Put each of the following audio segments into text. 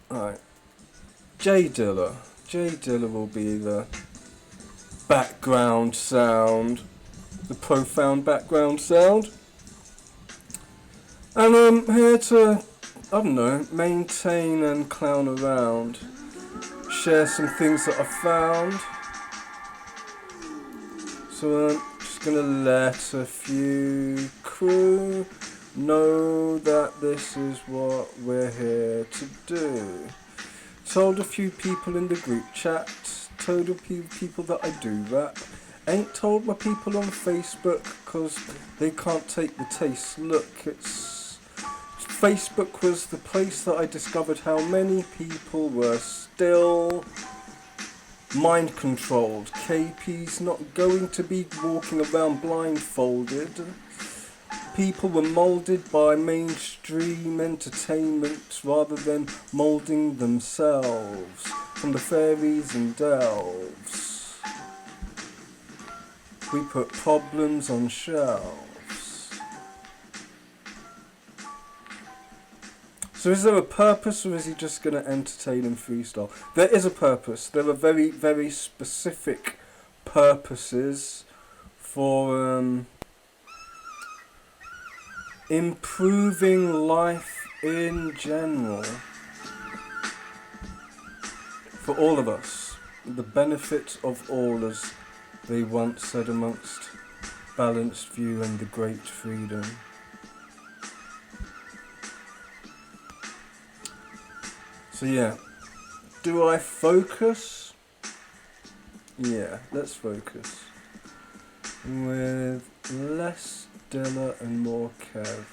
Alright. J Dilla. J Dilla will be the background sound. The profound background sound. And I'm here to, I don't know, maintain and clown around. Share some things that I found. So I'm just gonna let a few crew know that this is what we're here to do. Told a few people in the group chat, told a few people that I do rap. Ain't told my people on Facebook because they can't take the taste. Look, Facebook was the place that I discovered how many people were still mind controlled. KP's not going to be walking around blindfolded. People were moulded by mainstream entertainment rather than moulding themselves from the fairies and delves. We put problems on shelves. So is there a purpose, or is he just going to entertain and freestyle? There is a purpose. There are very, very specific purposes for improving life in general for all of us. The benefit of all, as they once said amongst Balanced View and the Great Freedom. So yeah, do I focus? Yeah, let's focus. With less Dilla and more Kev.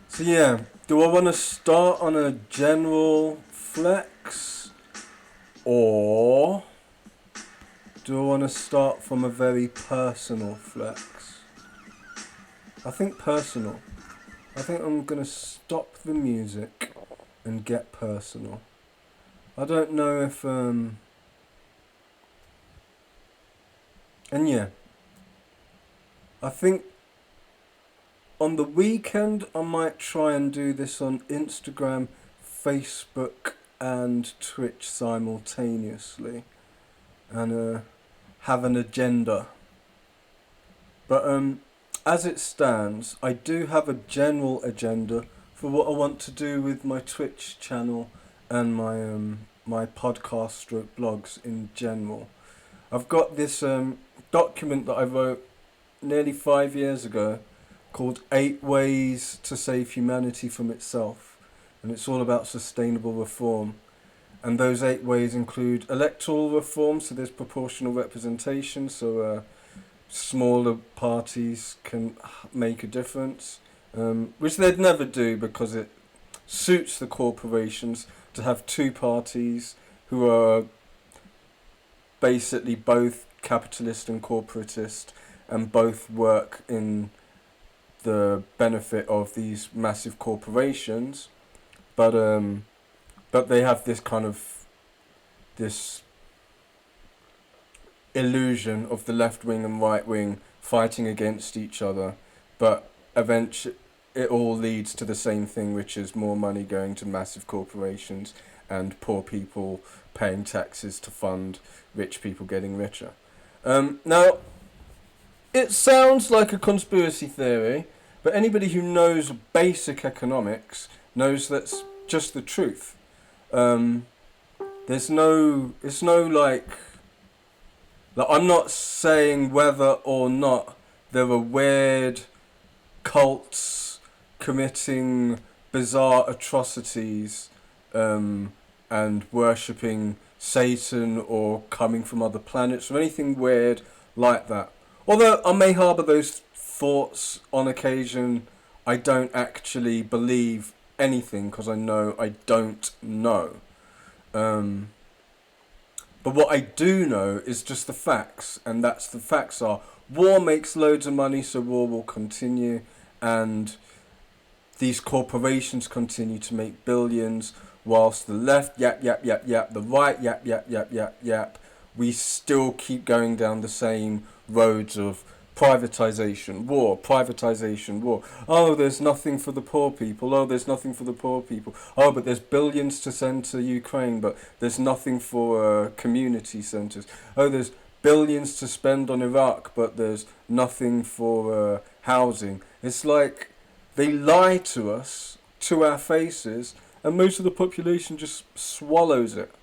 So yeah, do I want to start on a general flex, or do I want to start from a very personal flex? I think personal. I think I'm going to stop the music and get personal. I don't know if and yeah, I think on the weekend I might try and do this on Instagram, Facebook and Twitch simultaneously, and have an agenda. But as it stands, I do have a general agenda for what I want to do with my Twitch channel and my podcast stroke blogs in general. I've got this document that I wrote nearly 5 years ago called 8 Ways to Save Humanity from Itself, and it's all about sustainable reform. And those 8 ways include electoral reform, so there's proportional representation, so smaller parties can make a difference, which they'd never do because it suits the corporations to have 2 parties who are basically both capitalist and corporatist and both work in the benefit of these massive corporations, but they have this kind of this illusion of the left wing and right wing fighting against each other, but eventually it all leads to the same thing, which is more money going to massive corporations and poor people paying taxes to fund rich people getting richer. Now, it sounds like a conspiracy theory, but anybody who knows basic economics knows that's just the truth. It's no like I'm not saying whether or not there are weird cults committing bizarre atrocities and worshipping Satan or coming from other planets or anything weird like that. Although I may harbour those thoughts on occasion, I don't actually believe anything because I know I don't know. But what I do know is just the facts, and that's the facts are war makes loads of money, so war will continue, and these corporations continue to make billions, whilst the left yap, the right yap, we still keep going down the same roads of privatization, war, privatization, war. Oh, there's nothing for the poor people. Oh, there's nothing for the poor people. Oh, but there's billions to send to Ukraine, but there's nothing for community centres. Oh, there's billions to spend on Iraq, but there's nothing for housing. It's like they lie to us, to our faces, and most of the population just swallows it.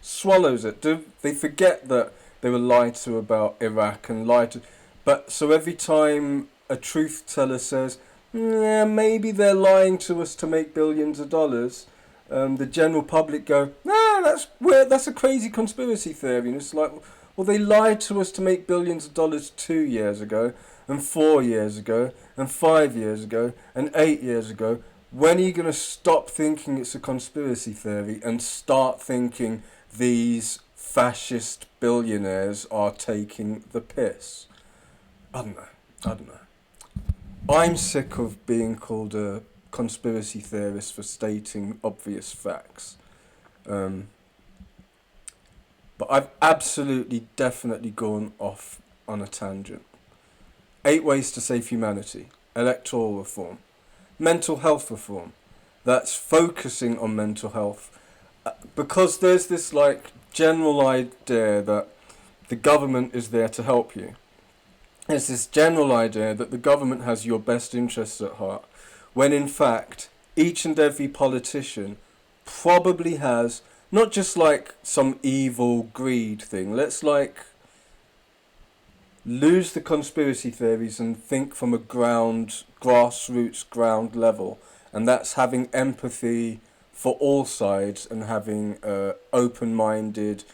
Swallows it. They forget that they were lied to about Iraq and lied to. But so every time a truth teller says, yeah, maybe they're lying to us to make billions of dollars, the general public go, nah, that's weird. That's a crazy conspiracy theory. And it's like, well, they lied to us to make billions of dollars 2 years ago, and 4 years ago, and 5 years ago, and 8 years ago. When are you going to stop thinking it's a conspiracy theory and start thinking these fascist billionaires are taking the piss? I don't know. I'm sick of being called a conspiracy theorist for stating obvious facts. But I've absolutely, definitely gone off on a tangent. 8 ways to save humanity. Electoral reform. Mental health reform. That's focusing on mental health. Because there's this like general idea that the government is there to help you. There's this general idea that the government has your best interests at heart, when in fact each and every politician probably has not just like some evil greed thing. Let's like lose the conspiracy theories and think from a grassroots ground level, and that's having empathy for all sides and having a open-minded,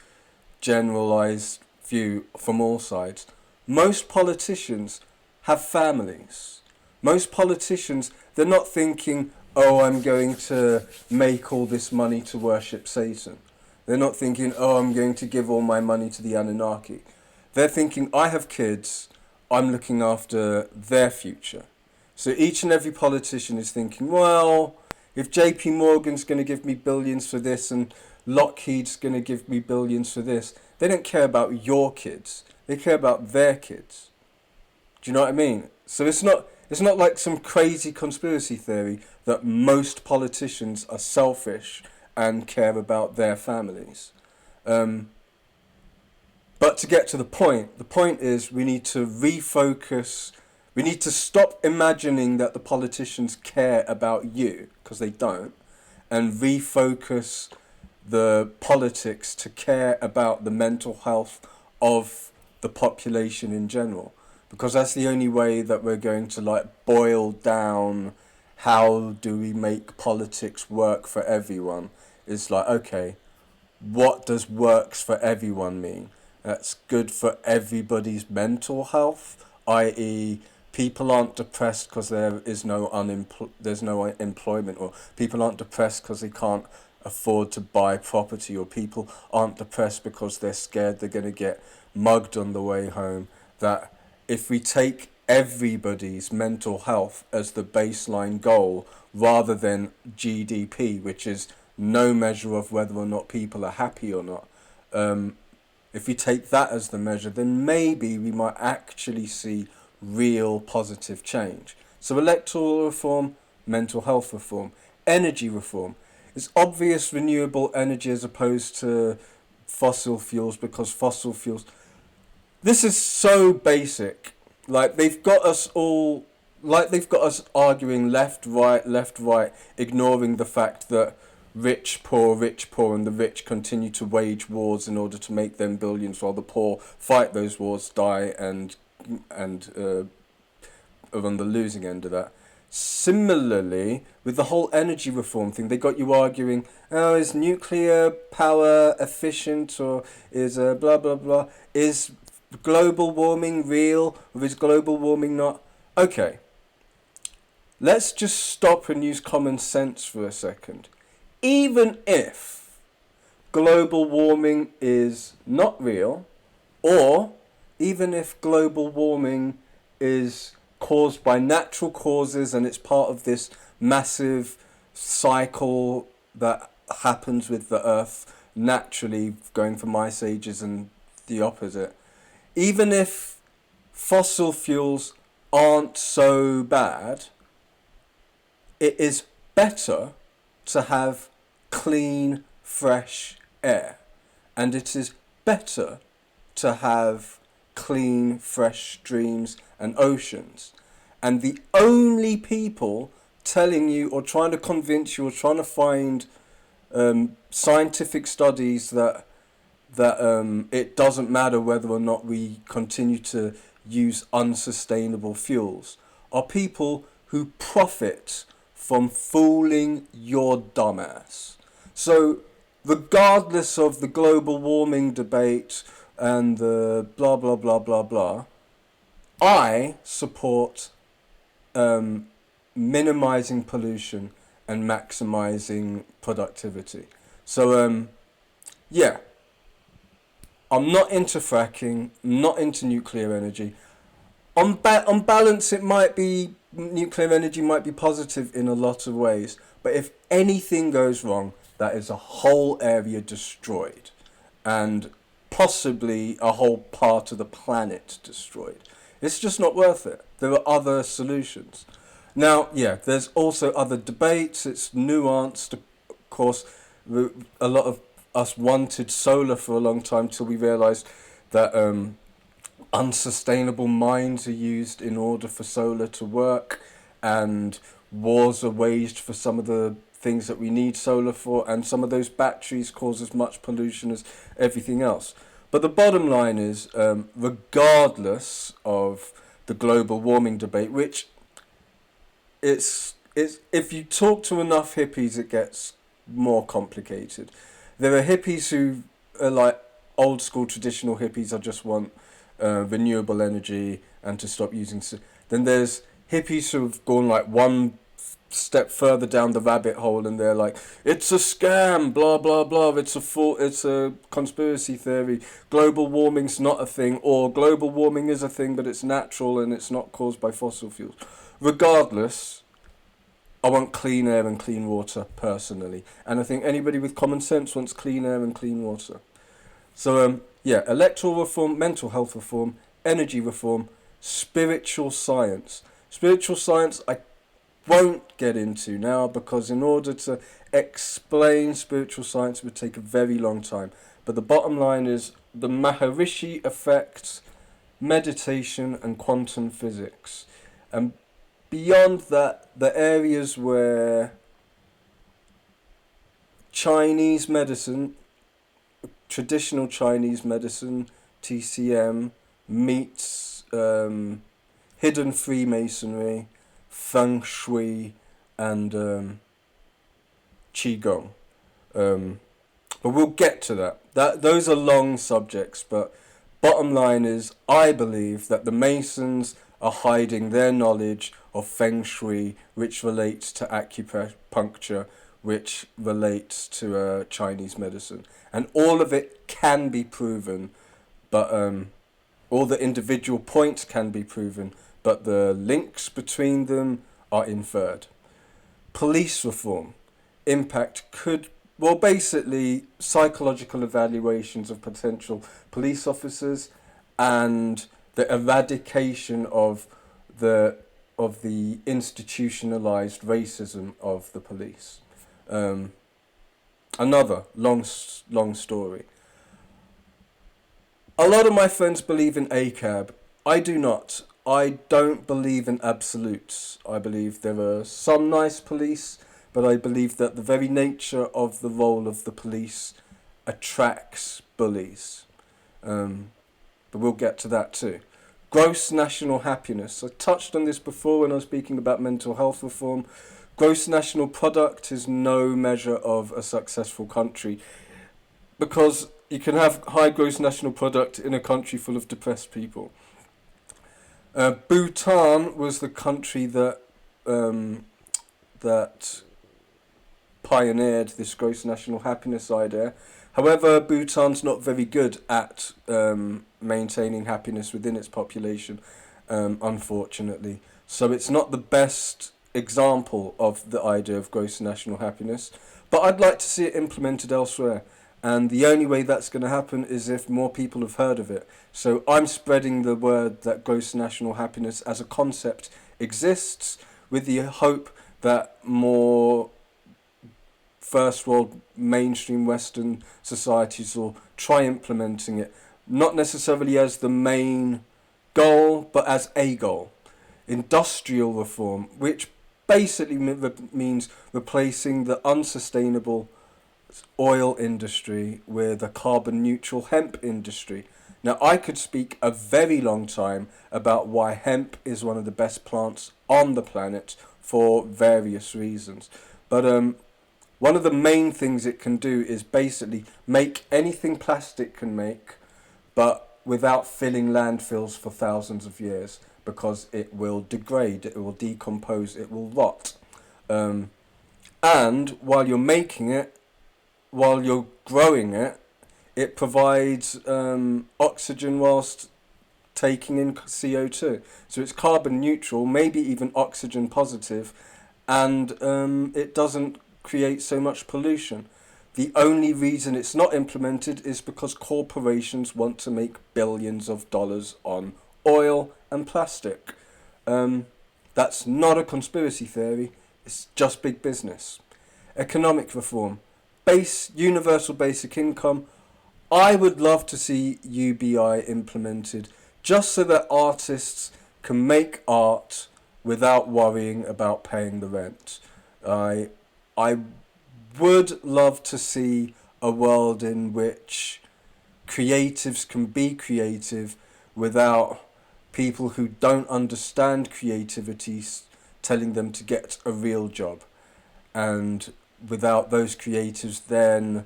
generalized view from all sides. Most politicians have families. Most politicians, they're not thinking, oh, I'm going to make all this money to worship Satan. They're not thinking, oh, I'm going to give all my money to the Anunnaki. They're thinking, I have kids, I'm looking after their future. So each and every politician is thinking, well, if JP Morgan's going to give me billions for this and Lockheed's going to give me billions for this, they don't care about your kids. They care about their kids. Do you know what I mean? So it's not like some crazy conspiracy theory that most politicians are selfish and care about their families. But to get to the point is we need to refocus. We need to stop imagining that the politicians care about you, because they don't, and refocus the politics to care about the mental health of the population in general, because that's the only way that we're going to like boil down how do we make politics work for everyone. It's like, okay, what does works for everyone mean? That's good for everybody's mental health, i.e. people aren't depressed because there's no employment, or people aren't depressed because they can't afford to buy property, or people aren't depressed because they're scared they're going to get mugged on the way home. That if we take everybody's mental health as the baseline goal rather than GDP, which is no measure of whether or not people are happy or not, if we take that as the measure, then maybe we might actually see real positive change. So electoral reform, mental health reform, energy reform. It's obvious renewable energy as opposed to fossil fuels, because fossil fuels... This is so basic. Like they've got us arguing left, right, ignoring the fact that rich, poor, and the rich continue to wage wars in order to make them billions, while the poor fight those wars, die, and are on the losing end of that. Similarly, with the whole energy reform thing, they got you arguing, oh, is nuclear power efficient, or is blah, blah, blah. Is global warming real, or is global warming not? Okay, let's just stop and use common sense for a second. Even if global warming is not real, or even if global warming is caused by natural causes and it's part of this massive cycle that happens with the Earth naturally, going from ice ages and the opposite. Even if fossil fuels aren't so bad, it is better to have clean, fresh air. And it is better to have clean, fresh streams and oceans. And the only people telling you or trying to convince you or trying to find scientific studies that it doesn't matter whether or not we continue to use unsustainable fuels are people who profit from fooling your dumbass. So regardless of the global warming debate and the blah blah blah blah blah, I support minimizing pollution and maximizing productivity. So yeah, I'm not into fracking, not into nuclear energy. On balance, it might be, nuclear energy might be positive in a lot of ways, but if anything goes wrong, that is a whole area destroyed, and possibly a whole part of the planet destroyed. It's just not worth it. There are other solutions. Now, yeah, there's also other debates. It's nuanced, of course. A lot of us wanted solar for a long time till we realised that unsustainable mines are used in order for solar to work, and wars are waged for some of the things that we need solar for, and some of those batteries cause as much pollution as everything else. But the bottom line is, regardless of the global warming debate, which it's if you talk to enough hippies, it gets more complicated. There are hippies who are like old school traditional hippies. I just want renewable energy and to stop using. Then there's hippies who have gone like one step further down the rabbit hole, and they're like, it's a scam, blah blah blah. It's a conspiracy theory. Global warming's not a thing, or global warming is a thing, but it's natural and it's not caused by fossil fuels. Regardless, I want clean air and clean water personally, and I think anybody with common sense wants clean air and clean water. So yeah, electoral reform, mental health reform, energy reform, spiritual science. Spiritual science I won't get into now, because in order to explain spiritual science would take a very long time. But the bottom line is the Maharishi effects, meditation and quantum physics. And beyond that, the areas where Chinese medicine, traditional Chinese medicine, TCM, meets hidden Freemasonry, Feng Shui, and Qigong. But we'll get to that. Those are long subjects, but bottom line is, I believe that the Masons are hiding their knowledge of Feng Shui, which relates to acupuncture, which relates to Chinese medicine. And all of it can be proven, but all the individual points can be proven, but the links between them are inferred. Police reform. Impact could, well, basically psychological evaluations of potential police officers and the eradication of the institutionalized racism of the police. Another long story. A lot of my friends believe in ACAB. I do not. I don't believe in absolutes. I believe there are some nice police, but I believe that the very nature of the role of the police attracts bullies. But we'll get to that too. Gross national happiness. I touched on this before when I was speaking about mental health reform. Gross national product is no measure of a successful country, because you can have high gross national product in a country full of depressed people. Bhutan was the country that pioneered this gross national happiness idea. However, Bhutan's not very good at maintaining happiness within its population, unfortunately. So it's not the best example of the idea of gross national happiness. But I'd like to see it implemented elsewhere. And the only way that's going to happen is if more people have heard of it. So I'm spreading the word that gross national happiness as a concept exists, with the hope that more first world mainstream Western societies will try implementing it, not necessarily as the main goal, but as a goal. Industrial reform, which basically means replacing the unsustainable oil industry with a carbon neutral hemp industry. Now, I could speak a very long time about why hemp is one of the best plants on the planet for various reasons. But one of the main things it can do is basically make anything plastic can make, but without filling landfills for thousands of years, because it will degrade, it will decompose, it will rot. And while you're making it, while you're growing it, it provides oxygen whilst taking in CO2. So it's carbon neutral, maybe even oxygen positive, and it doesn't create so much pollution. The only reason it's not implemented is because corporations want to make billions of dollars on oil and plastic. That's not a conspiracy theory, it's just big business. Economic reform. Universal basic income. I would love to see UBI implemented, just so that artists can make art without worrying about paying the rent. I would love to see a world in which creatives can be creative without people who don't understand creativity telling them to get a real job, and without those creatives then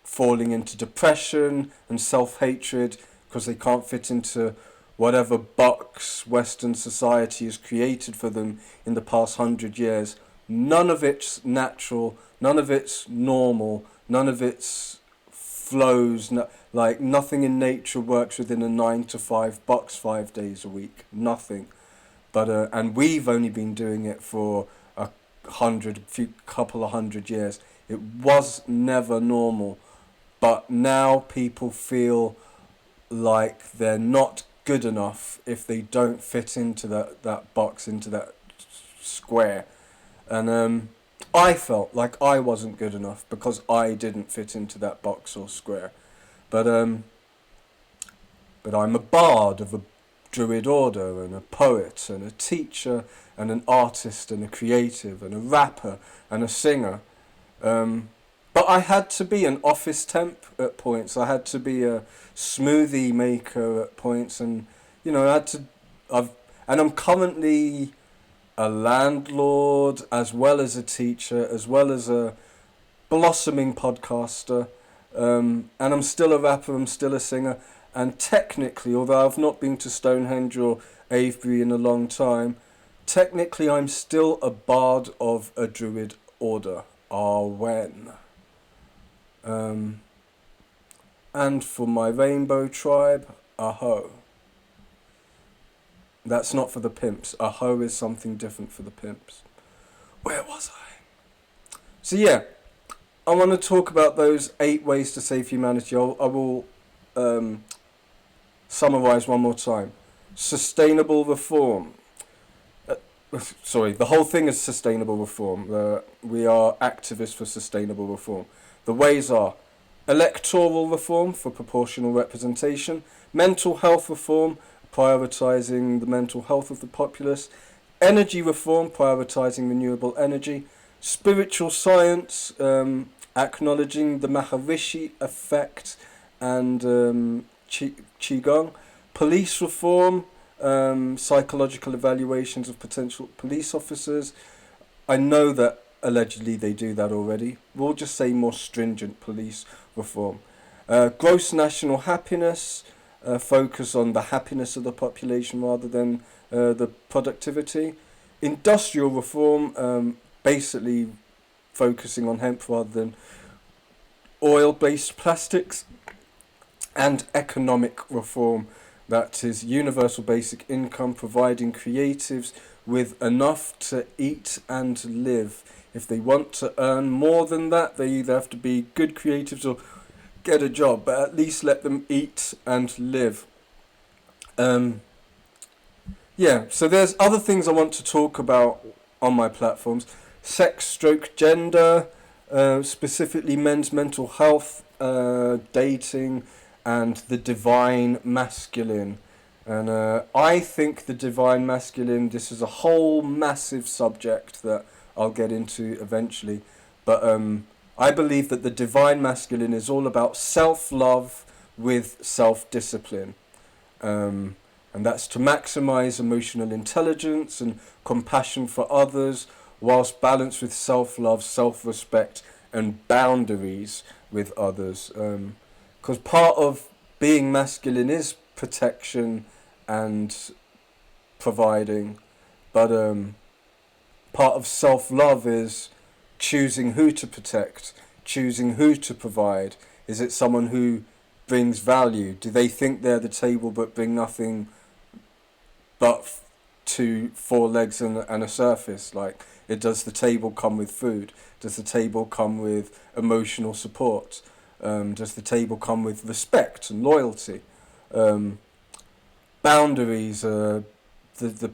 falling into depression and self-hatred because they can't fit into whatever box Western society has created for them in the past 100 years. None of it's natural, none of it's normal, none of it's flows, like nothing in nature works within a 9 to 5 box 5 days a week, nothing. But and we've only been doing it for couple of hundred years. It was never normal, but now people feel like they're not good enough if they don't fit into that box, into that square. And I felt like I wasn't good enough because I didn't fit into that box or square. But I'm a bard of a druid order, and a poet, and a teacher, and an artist, and a creative, and a rapper, and a singer. But I had to be an office temp at points. I had to be a smoothie maker at points, and I'm currently a landlord, as well as a teacher, as well as a blossoming podcaster, and I'm still a rapper, I'm still a singer, and technically, although I've not been to Stonehenge or Avebury in a long time, technically I'm still a bard of a druid order, Arwen. And for my rainbow tribe, Aho. That's not for the pimps. Aho is something different for the pimps. Where was I? So yeah, I want to talk about those 8 ways to save humanity. I will summarize one more time. Sustainable reform. The whole thing is sustainable reform. We are activists for sustainable reform. The ways are electoral reform for proportional representation, mental health reform, prioritising the mental health of the populace, energy reform, prioritising renewable energy, spiritual science, acknowledging the Maharishi effect and Qigong, police reform, psychological evaluations of potential police officers. I know that allegedly they do that already. We'll just say more stringent police reform. Gross national happiness, focus on the happiness of the population rather than the productivity. Industrial reform, basically focusing on hemp rather than oil-based plastics. And economic reform, That is universal basic income, providing creatives with enough to eat and live. If they want to earn more than that, they either have to be good creatives or get a job, but at least let them eat and live. Yeah, so there's other things I want to talk about on my platforms. Sex stroke gender, specifically men's mental health, dating, and the divine masculine. And I think the divine masculine, this is a whole massive subject that I'll get into eventually. But I believe that the divine masculine is all about self-love with self-discipline. And that's to maximize emotional intelligence and compassion for others, whilst balanced with self-love, self-respect, and boundaries with others. Because part of being masculine is protection and providing, but part of self-love is choosing who to protect, choosing who to provide. Is it someone who brings value? Do they think they're the table but bring nothing but four legs and a surface? Like, does the table come with food? Does the table come with emotional support? Does the table come with respect and loyalty? Boundaries, the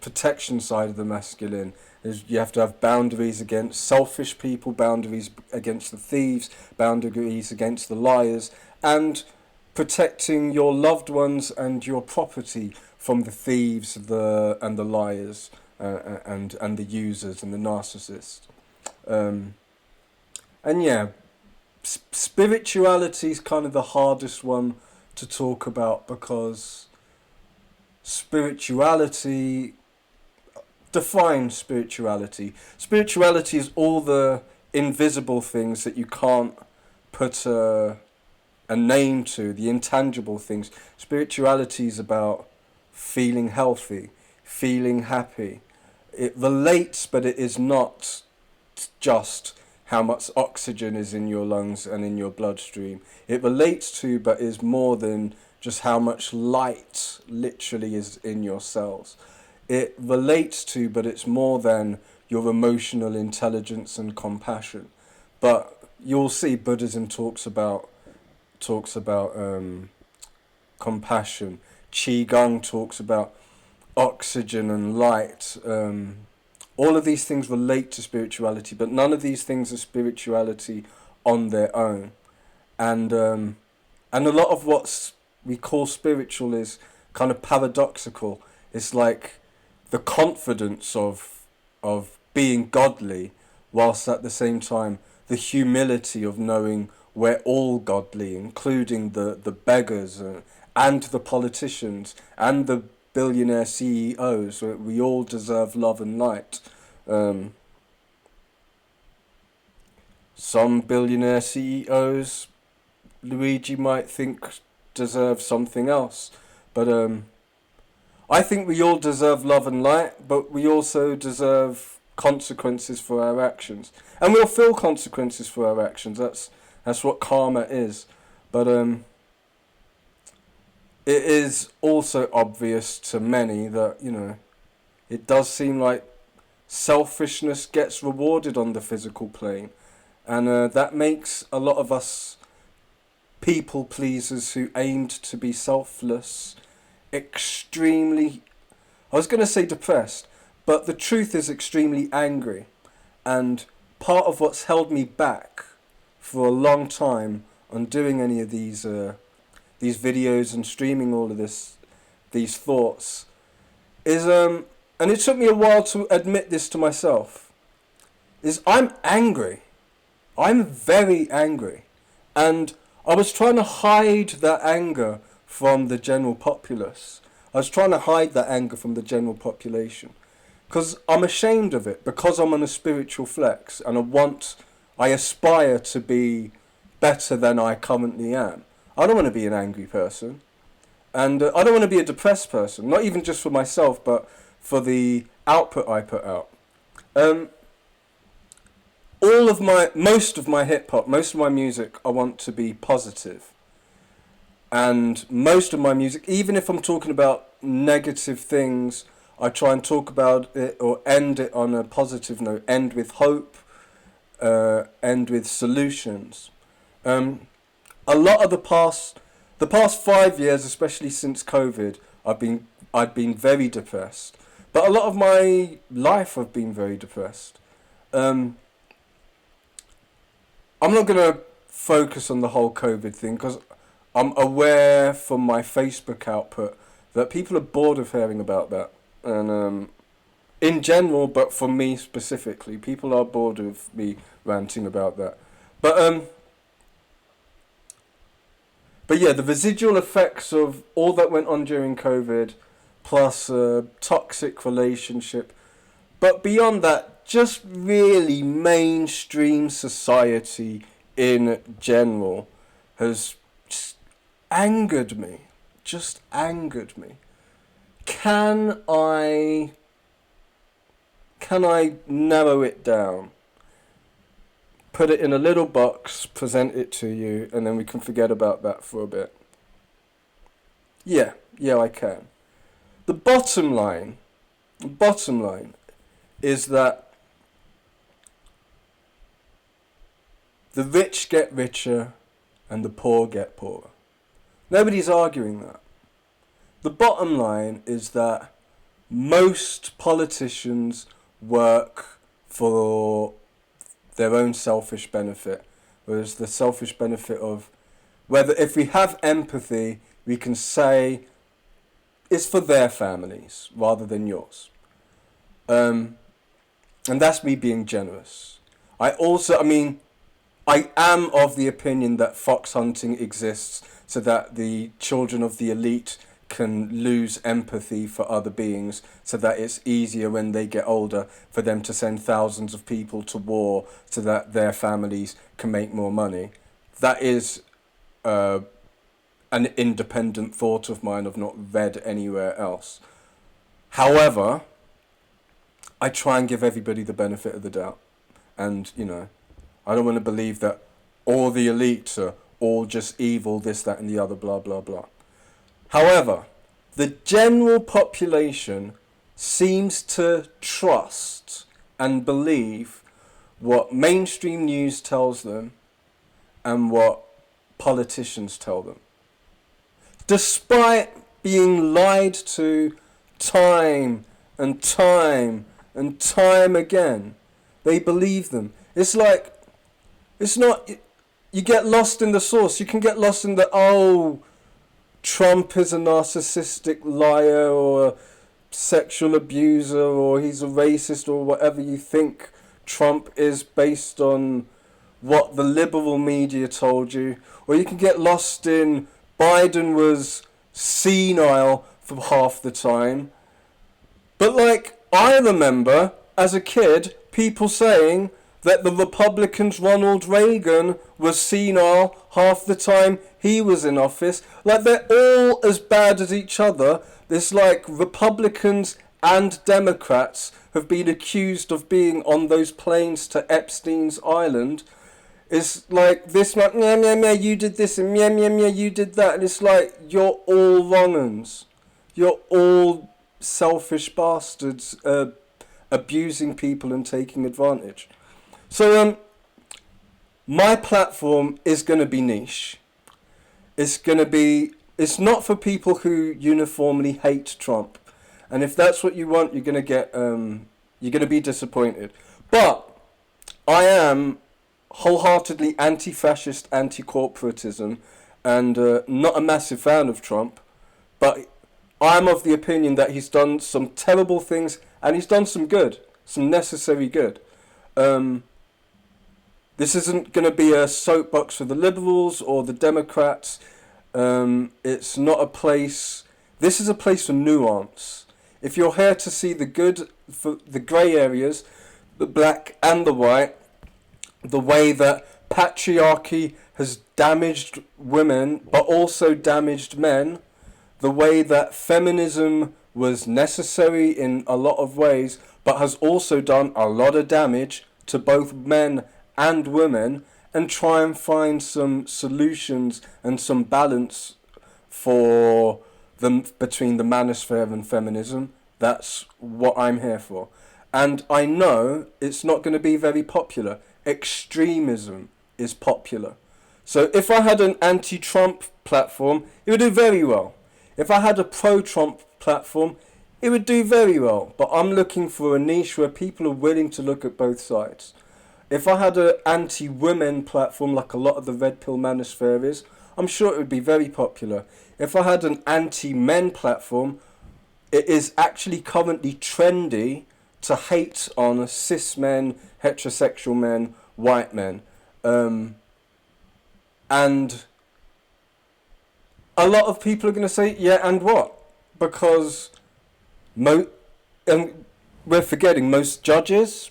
protection side of the masculine is you have to have boundaries against selfish people, boundaries against the thieves, boundaries against the liars, and protecting your loved ones and your property from the thieves, and the liars, and the users and the narcissists. And yeah, spirituality is kind of the hardest one to talk about, because spirituality, define spirituality. Spirituality is all the invisible things that you can't put a name to, the intangible things. Spirituality is about feeling healthy, feeling happy. It relates, but it is not just how much oxygen is in your lungs and in your bloodstream. It relates to, but is more than just how much light literally is in your cells. It relates to, but it's more than your emotional intelligence and compassion. But you'll see Buddhism talks about compassion. Qigong talks about oxygen and light. All of these things relate to spirituality, but none of these things are spirituality on their own. And a lot of what we call spiritual is kind of paradoxical. It's like the confidence of being godly, whilst at the same time the humility of knowing we're all godly, including the beggars and the politicians and the billionaire CEOs. We all deserve love and light. Some billionaire CEOs, Luigi might think, deserve something else. But I think we all deserve love and light, but we also deserve consequences for our actions. And we'll feel consequences for our actions. That's what karma is. But it is also obvious to many that, it does seem like selfishness gets rewarded on the physical plane. And that makes a lot of us people pleasers who aimed to be selfless extremely, I was going to say depressed, but the truth is extremely angry. And part of what's held me back for a long time on doing any of these videos and streaming all of these thoughts is, and it took me a while to admit this to myself, is I'm angry. I'm very angry. And I was trying to hide that anger from the general populace. I was trying to hide that anger from the general population. Because I'm ashamed of it, because I'm on a spiritual flex and I aspire to be better than I currently am. I don't want to be an angry person. And I don't want to be a depressed person, not even just for myself, but for the output I put out. Most of my hip hop, most of my music, I want to be positive. And most of my music, even if I'm talking about negative things, I try and talk about it or end it on a positive note, end with hope, end with solutions. Um, a lot of the past 5 years, especially since COVID, I've been very depressed. But a lot of my life I've been very depressed. Um, I'm not gonna focus on the whole COVID thing because I'm aware from my Facebook output that people are bored of hearing about that, and in general, but for me specifically, people are bored of me ranting about that. But but yeah, the residual effects of all that went on during COVID, plus a toxic relationship, but beyond that, just really mainstream society in general has just angered me. Just angered me. Can I narrow it down? Put it in a little box, present it to you, and then we can forget about that for a bit. Yeah, I can. The bottom line is that the rich get richer and the poor get poorer. Nobody's arguing that. The bottom line is that most politicians work for their own selfish benefit, whereas the selfish benefit of whether if we have empathy, we can say it's for their families rather than yours. And that's me being generous. I am of the opinion that fox hunting exists so that the children of the elite can lose empathy for other beings, so that it's easier when they get older for them to send thousands of people to war so that their families can make more money. That is an independent thought of mine I've not read anywhere else. However, I try and give everybody the benefit of the doubt. And, I don't want to believe that all the elites are all just evil, this, that, and the other, blah, blah, blah. However, the general population seems to trust and believe what mainstream news tells them and what politicians tell them. Despite being lied to time and time and time again, they believe them. It's not, you get lost in the source. You can get lost in Trump is a narcissistic liar or a sexual abuser or he's a racist or whatever you think Trump is based on what the liberal media told you. Or you can get lost in Biden was senile for half the time. But I remember as a kid people saying that the Republicans' Ronald Reagan was senile half the time he was in office. They're all as bad as each other. There's Republicans and Democrats have been accused of being on those planes to Epstein's Island. It's this, yeah, you did this, and yeah, you did that. And it's you're all wrong-uns. You're all selfish bastards abusing people and taking advantage. So my platform is going to be niche. It's not for people who uniformly hate Trump. And if that's what you want, you're going to be disappointed. But I am wholeheartedly anti-fascist, anti-corporatism, and not a massive fan of Trump. But I'm of the opinion that he's done some terrible things and he's done some good, some necessary good. This isn't going to be a soapbox for the liberals or the Democrats. It's not a place... This is a place for nuance. If you're here to see the good, for the grey areas, the black and the white, the way that patriarchy has damaged women but also damaged men, the way that feminism was necessary in a lot of ways but has also done a lot of damage to both men and women, and try and find some solutions and some balance for between the manosphere and feminism. That's what I'm here for. And I know it's not going to be very popular. Extremism is popular. So if I had an anti-Trump platform, it would do very well. If I had a pro-Trump platform, it would do very well. But I'm looking for a niche where people are willing to look at both sides. If I had an anti-women platform like a lot of the red pill manosphere is, I'm sure it would be very popular. If I had an anti-men platform, it is actually currently trendy to hate on cis men, heterosexual men, white men. And a lot of people are going to say, yeah, and what? Because we're forgetting most judges,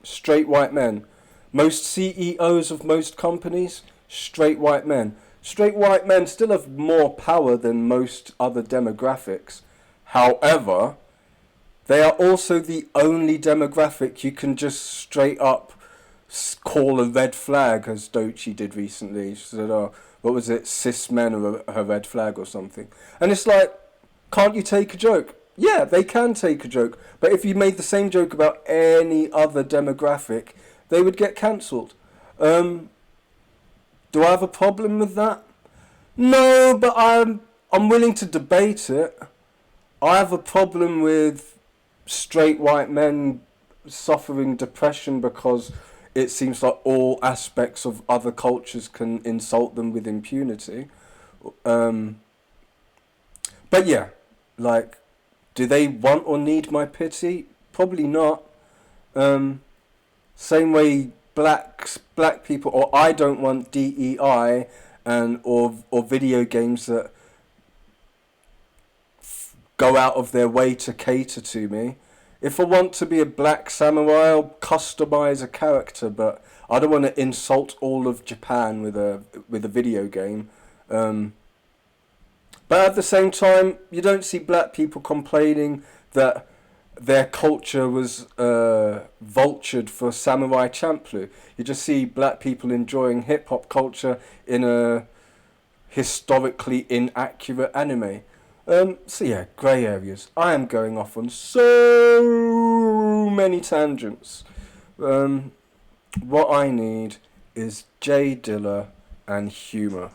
straight white men. Most CEOs of most companies, straight white men. Straight white men still have more power than most other demographics. However, they are also the only demographic you can just straight up call a red flag, as Doechii did recently. She said, oh, what was it, cis men are a red flag or something. And it's like, can't you take a joke? Yeah, they can take a joke. But if you made the same joke about any other demographic, they would get cancelled. Do I have a problem with that? No, but I'm willing to debate it. I have a problem with straight white men suffering depression because it seems like all aspects of other cultures can insult them with impunity. But yeah, like, do they want or need my pity? Probably not. Same way black people, or I don't want DEI or video games that go out of their way to cater to me. If I want to be a black samurai, I'll customize a character, but I don't want to insult all of Japan with a video game. But at the same time, you don't see black people complaining that their culture was vultured for Samurai Champloo. You just see black people enjoying hip-hop culture in a historically inaccurate anime. So yeah, grey areas. I am going off on so many tangents. What I need is Jay Dilla and humour.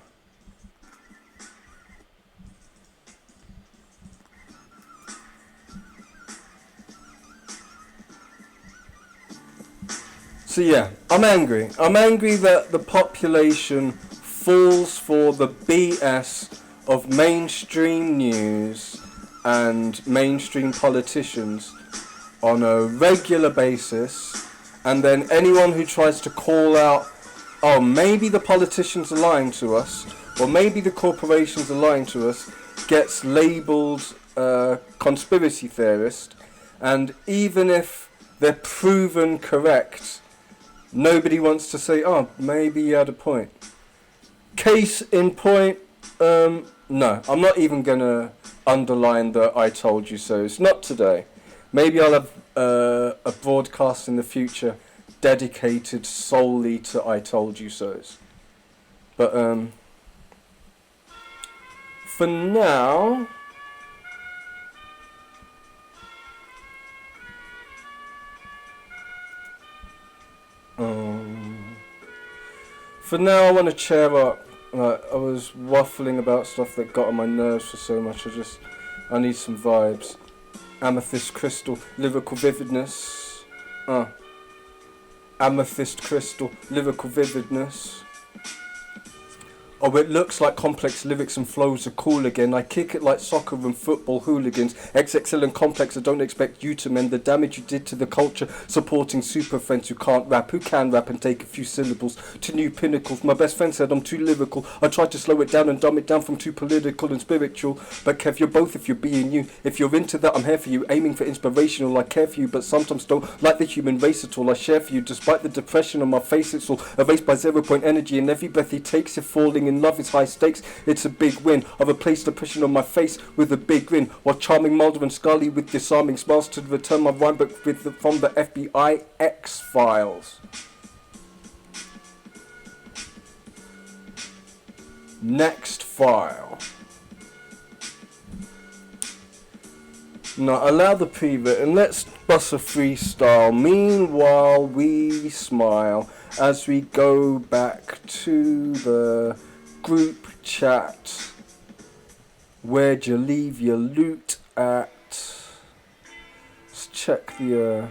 So yeah, I'm angry. I'm angry that the population falls for the BS of mainstream news and mainstream politicians on a regular basis, and then anyone who tries to call out, oh, maybe the politicians are lying to us, or maybe the corporations are lying to us, gets labelled conspiracy theorist, and even if they're proven correct, nobody wants to say, oh, maybe you had a point. Case in point, no, I'm not even going to underline the I told you so. It's not today. Maybe I'll have a broadcast in the future dedicated solely to I told you so's. But for now, I want to cheer up. I was waffling about stuff that got on my nerves for so much. I need some vibes. Amethyst crystal, lyrical vividness. Amethyst crystal, lyrical vividness. Oh, it looks like complex lyrics and flows are cool again. I kick it like soccer and football hooligans. XXL and complex, I don't expect you to mend the damage you did to the culture. Supporting super friends who can't rap, who can rap and take a few syllables to new pinnacles. My best friend said I'm too lyrical. I tried to slow it down and dumb it down from too political and spiritual. But Kev, you're both if you're being you. If you're into that, I'm here for you. Aiming for inspirational, I care for you, but sometimes don't like the human race at all. I share for you, despite the depression on my face. It's all erased by 0 point energy, and every breath he takes, if falling in love is high stakes, it's a big win. I've replaced depression on my face with a big grin, while charming Mulder and Scully with disarming smiles to return my rhyme book from the FBI X-Files. Next file. Now allow the preview and let's bust a freestyle. Meanwhile we smile as we go back to the group chat. Where'd you leave your loot at? Let's check the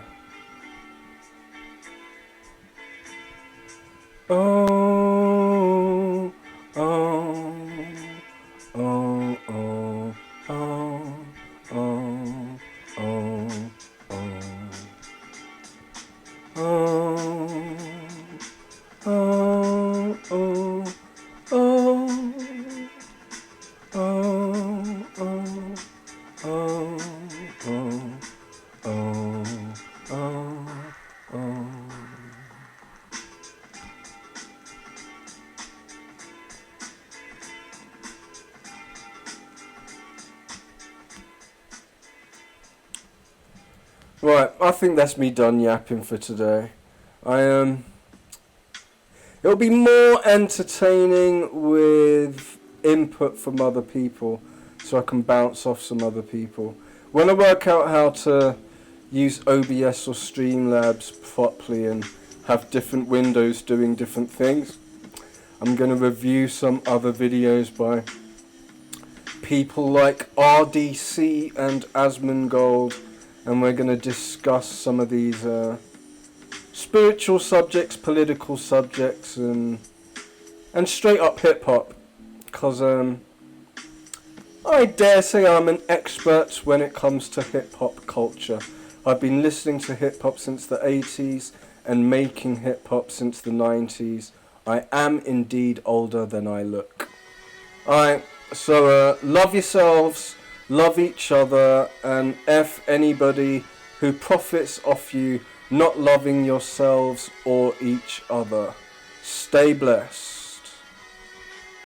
oh, oh, oh, oh, oh, oh, oh, oh, oh, Right, I think that's me done yapping for today. It'll be more entertaining with input from other people, so I can bounce off some other people. When I work out how to use OBS or Streamlabs properly and have different windows doing different things, I'm going to review some other videos by people like RDC and Asmongold, and we're going to discuss some of these spiritual subjects, political subjects, and straight up hip hop, because I dare say I'm an expert when it comes to hip hop culture. I've been listening to hip hop since the 80s and making hip hop since the 90s. I am indeed older than I look. Alright, so love yourselves, love each other, and F anybody who profits off you not loving yourselves or each other. Stay blessed.